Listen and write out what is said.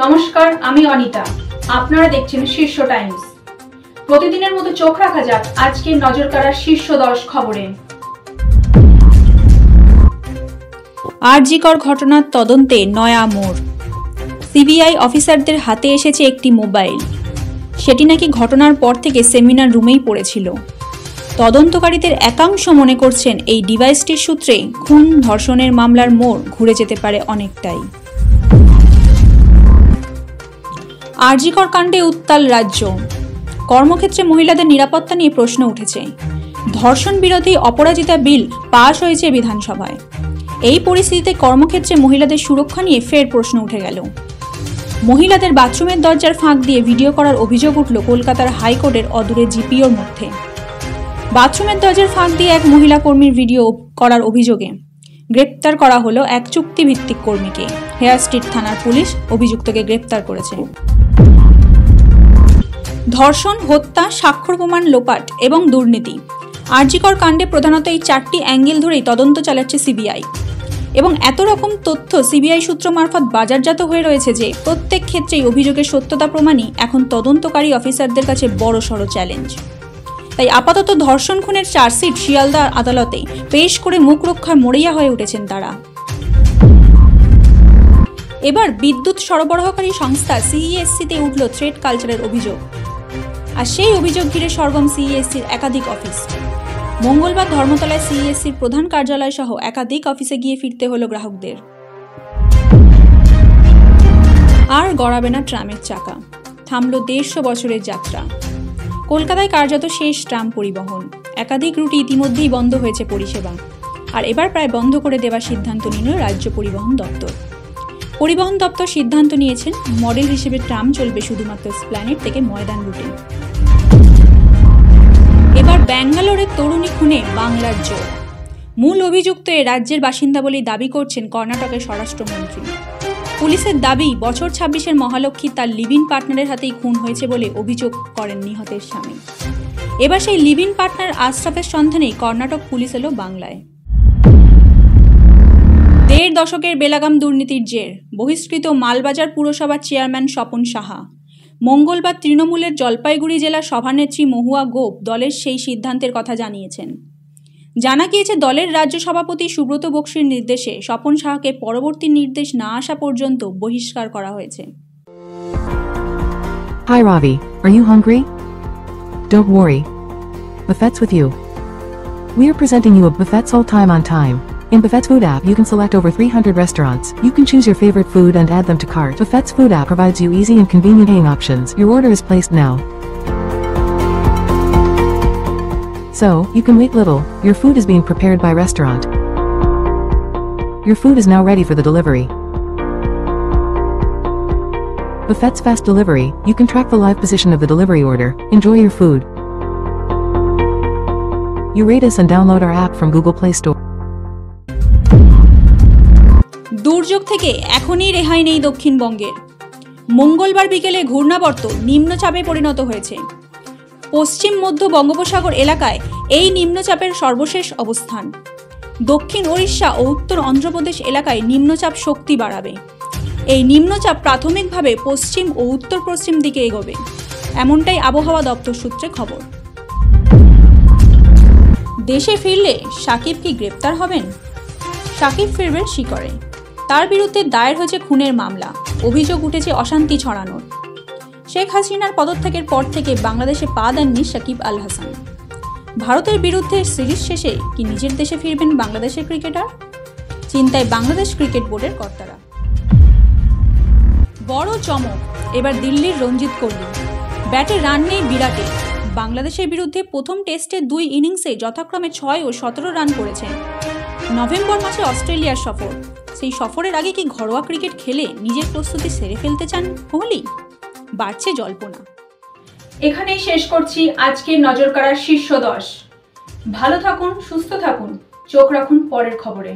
নমস্কার, আমি অনিতা। আপনারা দেখছেন শীর্ষ টাইমস। প্রতিদিনের মতো চোখ রাখা যাক আজকের নজর কাড়ার শীর্ষ 10 খবরে। আরজিকর ঘটনার তদন্তে নয়া মোড়। সিবিআই অফিসারদের হাতে এসেছে একটি মোবাইল। সেটি নাকি ঘটনার পর থেকে সেমিনার রুমেই পড়েছিল। তদন্তকারীদের একাংশ মনে করছেন এই ডিভাইসটির সূত্রে খুন ধর্ষণের মামলার মোড় ঘুরে যেতে পারে অনেকটাই। আরজিকর কাণ্ডে উত্তাল রাজ্য। কর্মক্ষেত্রে মহিলাদের নিরাপত্তা নিয়ে প্রশ্ন উঠেছে। ধর্ষণ বিরোধী অপরাজিতা বিল পাশ হয়েছে বিধানসভায়। এই পরিস্থিতিতে কর্মক্ষেত্রে মহিলাদের সুরক্ষা নিয়ে ফের প্রশ্ন উঠে গেল। মহিলাদের বাথরুমের দরজার ফাঁক দিয়ে ভিডিও করার অভিযোগ উঠল কলকাতার হাইকোর্টের অদূরে জিপিওর মধ্যে। বাথরুমের দরজার ফাঁক দিয়ে এক মহিলা কর্মীর ভিডিও করার অভিযোগে গ্রেপ্তার করা হলো এক চুক্তিভিত্তিক কর্মীকে। হেয়ার স্ট্রিট থানার পুলিশ অভিযুক্তকে গ্রেপ্তার করেছে। ধর্ষণ, হত্যা, স্বাক্ষর প্রমাণ লোপাট এবং দুর্নীতি। আরজিকর কাণ্ডে প্রধানত এই 4টি অ্যাঙ্গেল ধরেই তদন্ত চালাচ্ছে সিবিআই। এবং এত রকম তথ্য সিবিআই সূত্র মারফত বাজারজাত হয়ে রয়েছে যে প্রত্যেক ক্ষেত্রেই অভিযোগের সত্যতা প্রমাণই এখন তদন্তকারী অফিসারদের কাছে বড়সড় চ্যালেঞ্জ। তাই আপাতত ধর্ষণ খুনের চার্জশিট শিয়ালদা আদালতে পেশ করে মুখ রক্ষার মরিয়া হয়ে উঠেছেন তারা। এবার বিদ্যুৎ সরবরাহকারী সংস্থা সিইএসসিতে উঠল থ্রেট কালচারের অভিযোগ। আর সেই অভিযোগ ঘিরে সরগম সিইএসসির একাধিক অফিস। মঙ্গলবার ধর্মতলায় সিইএসসির প্রধান কার্যালয় সহ একাধিক অফিসে গিয়ে ফিরতে হলো গ্রাহকদের। আর গড়াবে না ট্রামের চাকা, থামল 150 বছরের যাত্রা। কলকাতায় কার্যত শেষ ট্রাম পরিবহন। একাধিক রুটে ইতিমধ্যেই বন্ধ হয়েছে পরিষেবা। আর এবার প্রায় বন্ধ করে দেওয়ার সিদ্ধান্ত নিল রাজ্য পরিবহন দপ্তর। পরিবহন দপ্তর সিদ্ধান্ত নিয়েছেন মডেল হিসেবে ট্রাম চলবে শুধুমাত্র স্প্ল্যানেড থেকে ময়দান রুটে। এবার ব্যাঙ্গালোরের তরুণী খুনে বাংলার জোর। মূল অভিযুক্ত এ রাজ্যের বাসিন্দা বলেই দাবি করছেন কর্ণাটকের স্বরাষ্ট্রমন্ত্রী। পুলিশের দাবি বছর 26-এর মহালক্ষ্মী তার লিভ ইন পার্টনারের হাতেই খুন হয়েছে বলে অভিযোগ করেন নিহতের স্বামী। এবার সেই লিভ ইন পার্টনার আশরাফের সন্ধানেই কর্ণাটক পুলিশ এলো বাংলায়। 1.5 দশকের বেলাগাম দুর্নীতির জের বহিষ্কৃত মালবাজার পুরসভার চেয়ারম্যান স্বপন সাহা। মঙ্গলবার তৃণমূলের জলপাইগুড়ি জেলার সভানেত্রী মহুয়া গোপ দলের সেই সিদ্ধান্তের কথা জানিয়েছেন। জানা গিয়েছে দলের রাজ্য সভাপতি সুব্রত বক্সির নির্দেশে স্বপন সাহাকে পরবর্তী নির্দেশ না আসা পর্যন্ত বহিষ্কার করা হয়েছে। Hi Ravi, are you hungry? Don't worry. Buffet's with you. We are presenting you a Buffet's all time on time. In Buffet's food app you can select over 300 restaurants. You can choose your favorite food and add them to cart. Buffet's food app provides you easy and convenient paying options. Your order is placed now. So, you can wait little, your food is being prepared by restaurant. Your food is now ready for the delivery. Buffet's fast delivery, you can track the live position of the delivery order, enjoy your food. You rate us and download our app from Google Play Store. দুর্যোগ থেকে এখনই রেহাই নেই দক্ষিণবঙ্গের। মঙ্গলবার বিকেলে ঘূর্ণাবর্ত নিম্নচাপে পরিণত হয়েছে। পশ্চিম মধ্য বঙ্গোপসাগর এলাকায় এই নিম্নচাপের সর্বশেষ অবস্থান। দক্ষিণ ওড়িশা ও উত্তর অন্ধ্রপ্রদেশ এলাকায় নিম্নচাপ শক্তি বাড়াবে। এই নিম্নচাপ প্রাথমিকভাবে পশ্চিম ও উত্তর পশ্চিম দিকে এগোবে, এমনটাই আবহাওয়া দপ্তর সূত্রে খবর। দেশে ফিরলে সাকিব কি গ্রেপ্তার হবেন? সাকিব ফিরবেন শিকরে। তার বিরুদ্ধে দায়ের হয়েছে খুনের মামলা। অভিযোগ উঠেছে অশান্তি ছড়ানোর। শেখ হাসিনার পদত্যাগের পর থেকে বাংলাদেশে পা দেননি সাকিব আল হাসান। ভারতের বিরুদ্ধে সিরিজ শেষে কি নিজের দেশে ফিরবেন বাংলাদেশের ক্রিকেটার? চিন্তায় বাংলাদেশ ক্রিকেট বোর্ডের কর্তারা। বড় চমক এবার দিল্লির রঞ্জিত কোহলি। ব্যাটে রান নেই বিরাটে। বাংলাদেশের বিরুদ্ধে প্রথম টেস্টে 2 ইনিংসে যথাক্রমে 6 ও 17 রান করেছেন। নভেম্বর মাসে অস্ট্রেলিয়ার সফর। সেই সফরের আগে কি ঘরোয়া ক্রিকেট খেলে নিজের প্রস্তুতি সেরে ফেলতে চান কোহলি? বাড়ছে জল্পনা। এখানেই শেষ করছি আজকের নজর কাড়ার শীর্ষ 10। ভালো থাকুন, সুস্থ থাকুন, চোখ রাখুন পরের খবরে।